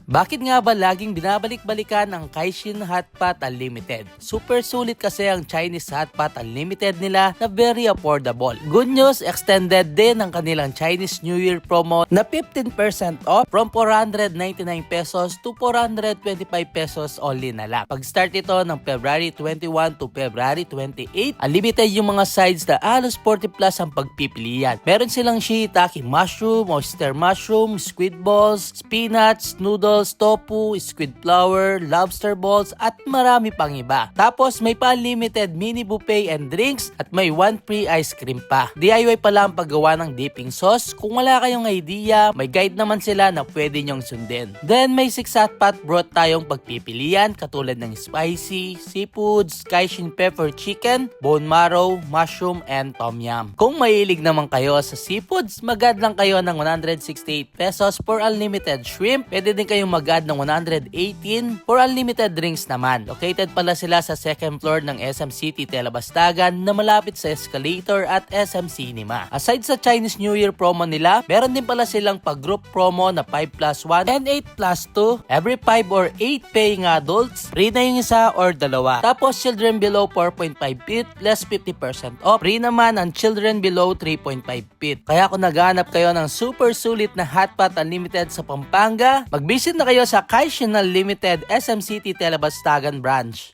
Bakit nga ba laging binabalik-balikan ang Kaixin Hotpot Unlimited? Super sulit kasi ang Chinese Hotpot Unlimited nila na very affordable. Good news, extended din ang kanilang Chinese New Year promo na 15% off from 499 pesos to 425 pesos only na lang. Pag-start ito ng February 21 to February 28, unlimited yung mga sides na halos 40 plus ang pagpipilian. Meron silang shiitake mushroom, oyster mushroom, squid balls, spinach, noodles, tofu, squid flour, lobster balls at marami pang iba. Tapos may pa-unlimited mini buffet and drinks at may one free ice cream pa. DIY pala ang paggawa ng dipping sauce. Kung wala kayong idea, may guide naman sila na pwede nyong sundin. Then may 6 hotpot broth tayong pagpipilian katulad ng spicy, seafoods, Kaixin pepper chicken, bone marrow, mushroom, and tom yum. Kung mahilig naman kayo sa seafoods, mag-add lang kayo ng 168 pesos for unlimited shrimp. Pwede din kayong mag-add ng 118 for unlimited drinks naman. Located pala sila sa second floor ng SM City Telebastagan na malapit sa escalator at SM Cinema. Aside sa Chinese New Year promo nila, meron din pala silang pag-group promo na 5+1 and 8+2. Every 5 or 8 paying adults, free na yung isa or dalawa. Tapos children below 4.5 feet, less 50% off. Free naman ang children below 3.5 feet. Kaya kung naghahanap kayo ng super sulit na Hotpot Unlimited sa Pampanga, mag-visit na kayo sa Kaixin Unlimited SM City Telebastagan branch.